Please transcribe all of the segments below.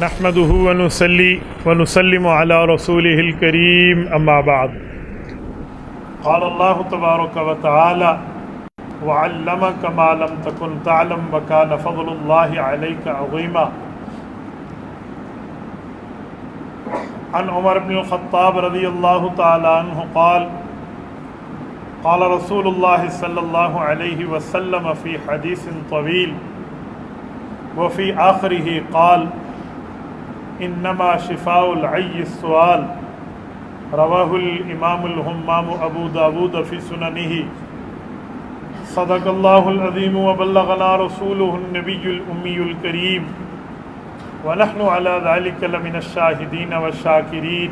نحمده ونصلي ونسلم على رسوله الكريم أما بعد. قال الله تبارك وتعالى وعلمك ما لم تكن تعلم وكان فضل الله عليك عظيما. عن عمر بن الخطاب رضي الله تعالى عنه قال قال رسول الله صلى الله عليه وسلم في حديث طويل وفي آخره قال انما شفاء العي السؤال. رواه الامام الهمام ابو داود في سننه. صدق الله العظيم وبلغنا رسوله النبي الامي الكريم ونحن على ذلك لمن الشاهدين والشاكرين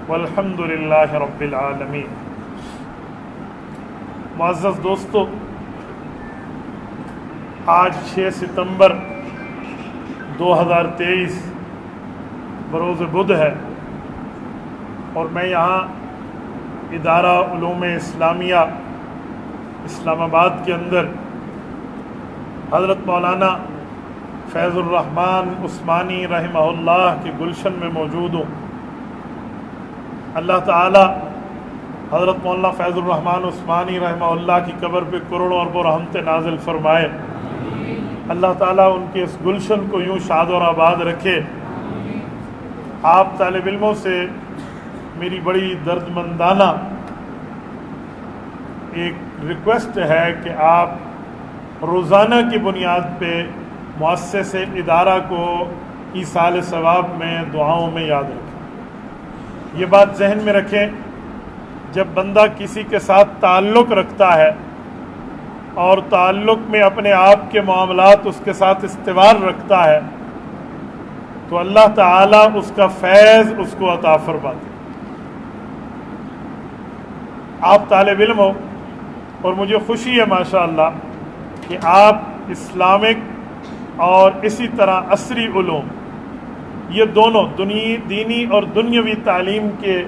والحمد لله رب العالمين. معزز دوستو، آج 6 ستمبر 2023 بروز بدھ ہے اور میں یہاں ادارہ علوم اسلامیہ اسلام آباد کے اندر حضرت مولانا فیض الرحمن عثمانی رحمہ اللہ کے گلشن میں موجود ہوں. اللہ تعالی حضرت مولانا فیض الرحمن عثمانی رحمہ اللہ کی قبر پہ کروڑوں اربوں رحمت نازل فرمائے. اللہ تعالیٰ ان کے اس گلشن کو یوں شاد اور آباد رکھے. آپ طالب علموں سے میری بڑی درد مندانہ ایک ریکویسٹ ہے کہ آپ روزانہ کی بنیاد پہ مؤسسہ ادارہ کو ایصال ثواب میں دعاؤں میں یاد رکھیں. یہ بات ذہن میں رکھیں، جب بندہ کسی کے ساتھ تعلق رکھتا ہے اور تعلق میں اپنے آپ کے معاملات اس کے ساتھ استوار رکھتا ہے تو اللہ تعالیٰ اس کا فیض اس کو عطا فرماتے. آپ طالب علم ہو اور مجھے خوشی ہے ماشاءاللہ کہ آپ اسلامک اور اسی طرح عصری علوم یہ دونوں دینی اور دنیاوی تعلیم کے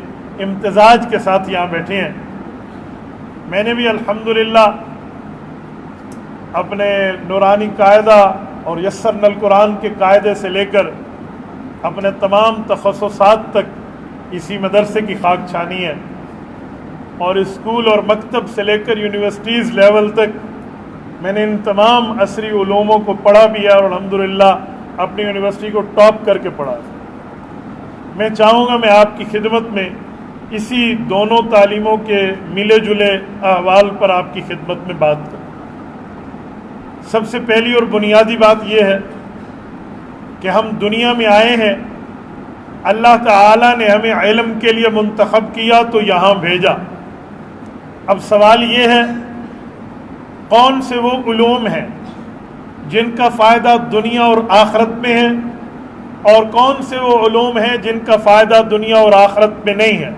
امتزاج کے ساتھ یہاں بیٹھے ہیں. میں نے بھی الحمدللہ اپنے نورانی قاعدہ اور یسرنا القرآن کے قاعدے سے لے کر اپنے تمام تخصصات تک اسی مدرسے کی خاک چھانی ہے اور اسکول اور مکتب سے لے کر یونیورسٹیز لیول تک میں نے ان تمام عصری علوموں کو پڑھا بھی ہے اور الحمدللہ اپنی یونیورسٹی کو ٹاپ کر کے پڑھا. میں چاہوں گا میں آپ کی خدمت میں اسی دونوں تعلیموں کے ملے جلے احوال پر آپ کی خدمت میں بات کروں. سب سے پہلی اور بنیادی بات یہ ہے کہ ہم دنیا میں آئے ہیں، اللہ تعالیٰ نے ہمیں علم کے لیے منتخب کیا تو یہاں بھیجا. اب سوال یہ ہے کون سے وہ علوم ہیں جن کا فائدہ دنیا اور آخرت میں ہے اور کون سے وہ علوم ہیں جن کا فائدہ دنیا اور آخرت میں نہیں ہے.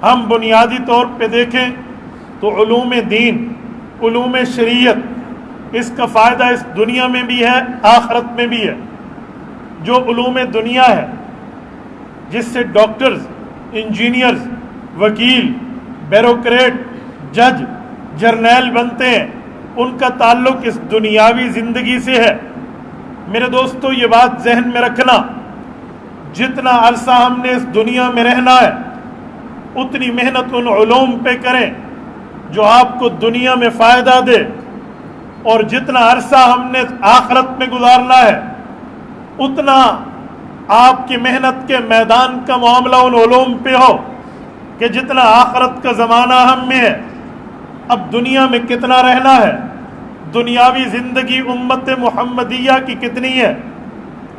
ہم بنیادی طور پہ دیکھیں تو علوم دین، علوم شریعت، اس کا فائدہ اس دنیا میں بھی ہے آخرت میں بھی ہے. جو علوم دنیا ہے جس سے ڈاکٹرز، انجینئرز، وکیل، بیوروکریٹ، جج، جرنیل بنتے ہیں، ان کا تعلق اس دنیاوی زندگی سے ہے. میرے دوستو یہ بات ذہن میں رکھنا، جتنا عرصہ ہم نے اس دنیا میں رہنا ہے اتنی محنت ان علوم پہ کریں جو آپ کو دنیا میں فائدہ دے، اور جتنا عرصہ ہم نے آخرت میں گزارنا ہے اتنا آپ کی محنت کے میدان کا معاملہ ان علوم پہ ہو کہ جتنا آخرت کا زمانہ ہم میں ہے. اب دنیا میں کتنا رہنا ہے، دنیاوی زندگی امت محمدیہ کی کتنی ہے.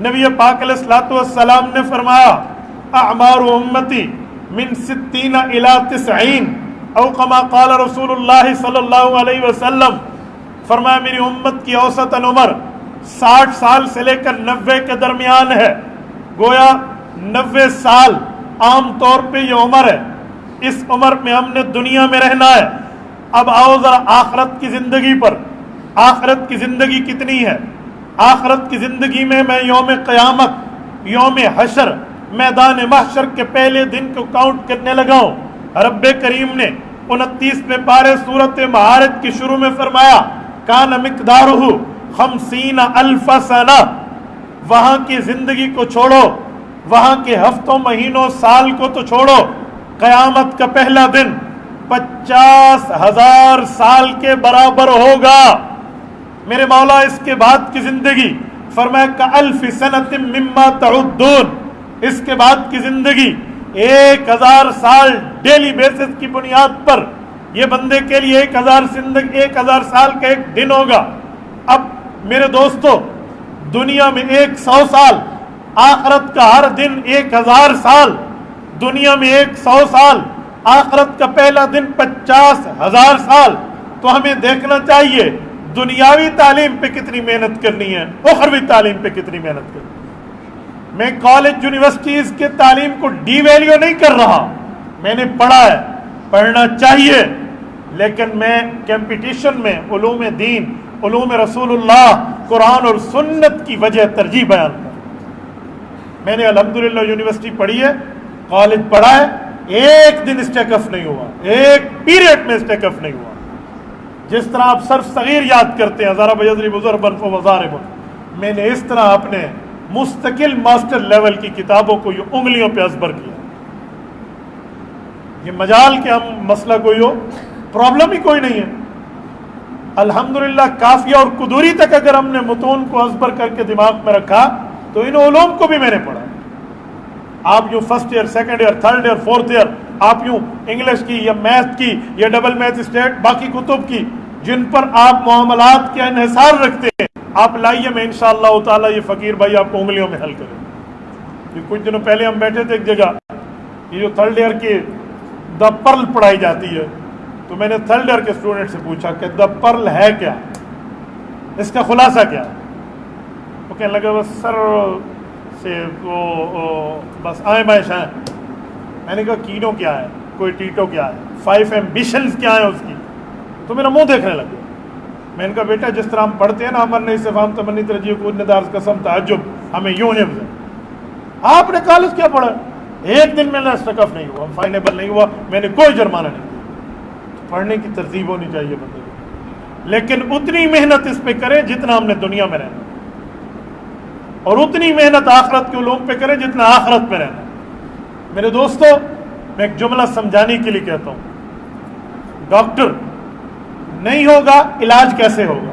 نبی پاک علیہ الصلوۃ والسلام نے فرمایا اعمار امتی من 60 الی 90 او کما قال رسول اللہ صلی اللہ علیہ وسلم. فرمایا میری امت کی اوسطاً عمر 60 سال سے لے کر 90 کے درمیان ہے. گویا 90 سال عام طور پہ یہ عمر ہے. اس عمر میں ہم نے دنیا میں رہنا ہے. اب آؤ ذرا آخرت کی زندگی پر. آخرت کی زندگی کتنی ہے؟ آخرت کی زندگی میں یوم قیامت، یوم حشر، میدان محشر کے پہلے دن کو کاؤنٹ کرنے لگا ہوں. رب کریم نے 29ویں پارے سورۃ معارج کی شروع میں فرمایا کان مقدارہ 50,000 سنہ، وہاں کی زندگی کو چھوڑو، وہاں کے ہفتوں مہینوں سال کو تو چھوڑو، قیامت کا پہلا دن 50,000 سال کے برابر ہوگا۔ میرے مولا اس کے بعد کی زندگی فرمایا کألف سنۃ مما تعدون، اس کے بعد کی زندگی 1000 سال ڈیلی بیسس کی بنیاد پر یہ بندے کے لیے 1000 سال کا ایک دن ہوگا۔ اب میرے دوستو، دنیا میں 100 سال، آخرت کا ہر دن 1000 سال، دنیا میں 100 سال، آخرت کا پہلا دن 50,000 سال۔ تو ہمیں دیکھنا چاہیے دنیاوی تعلیم پہ کتنی محنت کرنی ہے، اخروی تعلیم پہ کتنی محنت کرنی ہے۔ میں کالج یونیورسٹیز کے تعلیم کو ڈی ویلیو نہیں کر رہا، میں نے پڑھا ہے، پڑھنا چاہیے، لیکن میں کمپٹیشن میں علوم دین، علوم رسول اللہ، قرآن اور سنت کی وجہ ترجیح بیان کر۔ میں نے الحمدللہ یونیورسٹی پڑھی ہے، کالج پڑھا ہے، ایک دن اسٹیک اف نہیں ہوا، ایک پیریڈ میں اسٹیک اف نہیں ہوا۔ جس طرح آپ صرف صغیر یاد کرتے ہیں ضرب یضرب ضربا فضارب، میں نے اس طرح اپنے مستقل ماسٹر لیول کی کتابوں کو یہ انگلیوں پہ ازبر کیا۔ یہ مجال کہ ہم مسئلہ کوئی ہو، پرابلم ہی کوئی نہیں ہے۔ الحمدللہ کافیہ اور قدوری تک اگر ہم نے متون کو ازبر کر کے دماغ میں رکھا تو ان علوم کو بھی میں نے پڑھا۔ آپ یوں first year, second year, third year, fourth year, آپ یوں انگلش کی یا میتھ کی یا ڈبل میتھ اسٹیٹ باقی کتب کی جن پر آپ معاملات کے انحصار رکھتے ہیں، آپ لائیے، میں انشاءاللہ تعالیٰ یہ فقیر بھائی آپ کو انگلیوں میں حل کریں۔ یہ کچھ دنوں پہلے ہم بیٹھے تھے ایک جگہ، یہ جو تھرڈ ایئر کی دا پرل پڑھائی جاتی ہے، تو میں نے تھرڈ ایئر کے اسٹوڈنٹ سے پوچھا کہ دا پرل ہے کیا، اس کا خلاصہ کیا؟ وہ کہنے لگا بس سر سے وہ بس آئیں بائیں شائیں۔ میں نے کہا کینو کیا ہے، کوئی ٹیٹو کیا ہے، 5 ایمبیشنز کیا ہیں اس کی؟ تو میرا منہ دیکھنے لگا۔ میں نے کہا بیٹا جس طرح ہم پڑھتے ہیں نا، امر نہیں صفام تمنی ترجیح کو ندار قسم تعجب، ہمیں یوں حفظ ہے۔ آپ نے کالج کیا پڑھا؟ ایک دن میں نے اسٹکف نہیں ہوا، فائنیبل نہیں ہوا، میں نے کوئی جرمانہ نہیں دیا۔ پڑھنے کی ترتیب ہونی چاہیے بندے کو، لیکن اتنی محنت اس پہ کریں جتنا ہم نے دنیا میں رہنا، اور اتنی محنت آخرت کے علوم پہ کریں جتنا آخرت میں رہنا۔ میرے دوستو، میں ایک جملہ سمجھانے کے لیے کہتا ہوں، ڈاکٹر نہیں ہوگا علاج کیسے ہوگا؟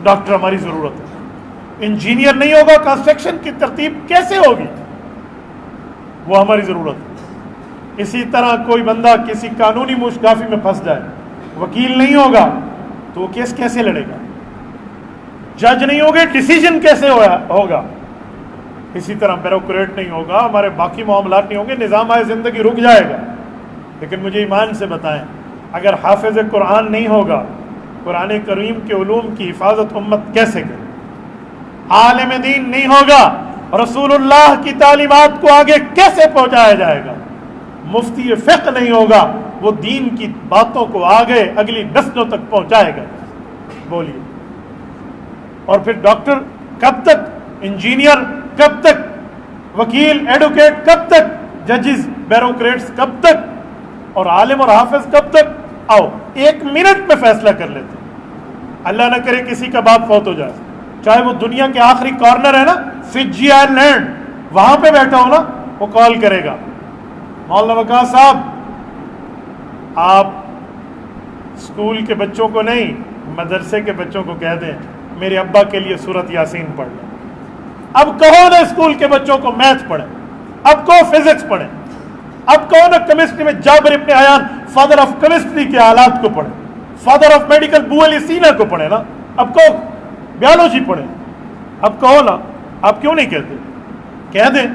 ڈاکٹر ہماری ضرورت ہے۔ انجینئر نہیں ہوگا کنسٹرکشن کی ترتیب کیسے ہوگی؟ وہ ہماری ضرورت ہے۔ اسی طرح کوئی بندہ کسی قانونی مشکافی میں پھنس جائے، وکیل نہیں ہوگا تو وہ کیس کیسے لڑے گا؟ جج نہیں ہوگے ڈیسیجن کیسے ہوگا؟ اسی طرح بیوروکریٹ نہیں ہوگا، ہمارے باقی معاملات نہیں ہوں گے، نظام زندگی رک جائے گا۔ لیکن مجھے ایمان سے بتائیں، اگر حافظ قرآن نہیں ہوگا، قرآن کریم کے علوم کی حفاظت امت کیسے کرے؟ عالم دین نہیں ہوگا، رسول اللہ کی تعلیمات کو آگے کیسے پہنچایا جائے گا؟ مفتی فقہ نہیں ہوگا، وہ دین کی باتوں کو آگے اگلی نسلوں تک پہنچائے گا۔ بولیے، اور پھر ڈاکٹر کب تک، انجینئر کب تک، وکیل ایڈوکیٹ کب تک، ججز بیوروکریٹس کب تک، اور عالم اور حافظ کب تک؟ آؤ 1 منٹ میں فیصلہ کر لیتے ہیں۔ اللہ نہ کرے کسی کا باپ فوت ہو جائے، چاہے وہ دنیا کے آخری کارنر ہے نا، فجی آئر لینڈ، وہاں پہ بیٹھا ہو نا، وہ کال کرے گا، مولانا وقاص صاحب آپ اسکول کے بچوں کو نہیں، مدرسے کے بچوں کو کہہ دیں میرے ابا کے لیے سورۃ یاسین پڑھ لیں۔ اب کہو نا اسکول کے بچوں کو میتھ پڑھیں، اب کہو فزکس پڑھیں، اب کہو نا کیمسٹری میں جابر ابن حیان فادر آف کیمسٹری کے حالات کو پڑھیں، فادر آف میڈیکل بو علی سینا کو پڑھیں نا، اب کہو بیالوجی پڑھیں، اب کہو نا، آپ کیوں نہیں کہتے؟ کہہ دیں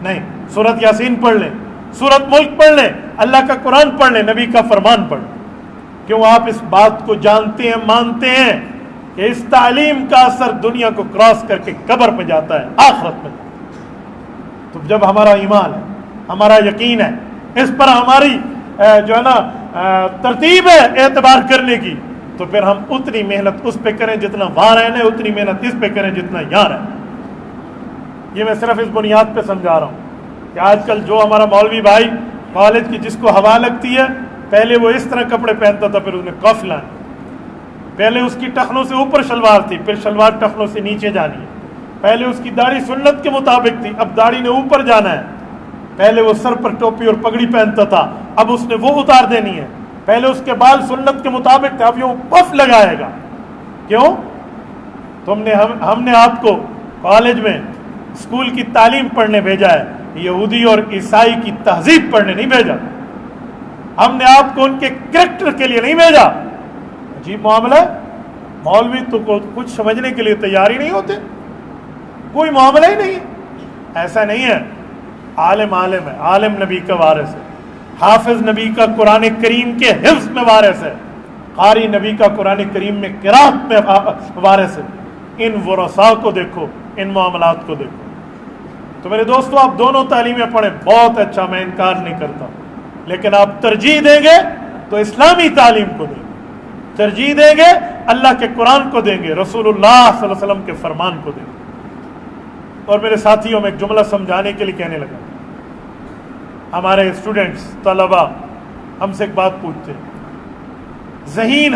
نہیں، سورۃ یاسین پڑھ لیں، سورۃ ملک پڑھ لیں، اللہ کا قرآن پڑھ لیں، نبی کا فرمان پڑھ لیں۔ کیوں آپ اس بات کو جانتے ہیں، مانتے ہیں کہ اس تعلیم کا اثر دنیا کو کراس کر کے قبر پہ جاتا ہے، آخرت میں۔ تو جب ہمارا ایمان ہے، ہمارا یقین ہے، اس پر ہماری جو ہے نا ترتیب ہے اعتبار کرنے کی، تو پھر ہم اتنی محنت اس پہ کریں جتنا وہاں رہنے، اتنی محنت اس پہ کریں جتنا یہاں رہنے۔ یہ میں صرف اس بنیاد پہ سمجھا رہا ہوں کہ آج کل جو ہمارا مولوی بھائی کالج کی جس کو ہوا لگتی ہے، پہلے وہ اس طرح کپڑے پہنتا تھا، پھر اس نے کف لانا، پہلے اس کی ٹخنوں سے اوپر شلوار تھی، پھر شلوار ٹخنوں سے نیچے جانی ہے، پہلے اس کی داڑھی سنت کے مطابق تھی، اب داڑھی نے اوپر جانا ہے. پہلے وہ سر پر ٹوپی اور پگڑی پہنتا تھا، اب اس نے وہ اتار دینی ہے. پہلے اس کے بال سنت کے مطابق تھے، اب یہ پف لگائے گا. کیوں؟ ہم نے آپ کو کالج میں اسکول کی تعلیم پڑھنے بھیجا ہے، یہودی اور عیسائی کی تہذیب پڑھنے نہیں بھیجا. ہم نے آپ کو ان کے کریکٹر کے لیے نہیں بھیجا. عجیب معاملہ ہے. مولوی تو کچھ سمجھنے کے لیے تیار ہی نہیں ہوتے، کوئی معاملہ ہی نہیں ہے. ایسا نہیں ہے. عالم عالم ہے، عالم نبی کا وارث ہے، حافظ نبی کا قرآن کریم کے حفظ میں وارث ہے، قاری نبی کا قرآن کریم میں قرات میں وارث ہے. ان ورثاء کو دیکھو، ان معاملات کو دیکھو. تو میرے دوستو، آپ دونوں تعلیمیں پڑھیں، بہت اچھا، میں انکار نہیں کرتا، لیکن آپ ترجیح دیں گے تو اسلامی تعلیم کو دیں گے، ترجیح دیں گے اللہ کے قرآن کو دیں گے، رسول اللہ صلی اللہ علیہ وسلم کے فرمان کو دیں گے. اور میرے ساتھیوں، میں ایک جملہ سمجھانے کے لیے کہنے لگا. ہمارے اسٹوڈنٹس، طلبہ ہم سے ایک بات پوچھتے ہیں، ذہین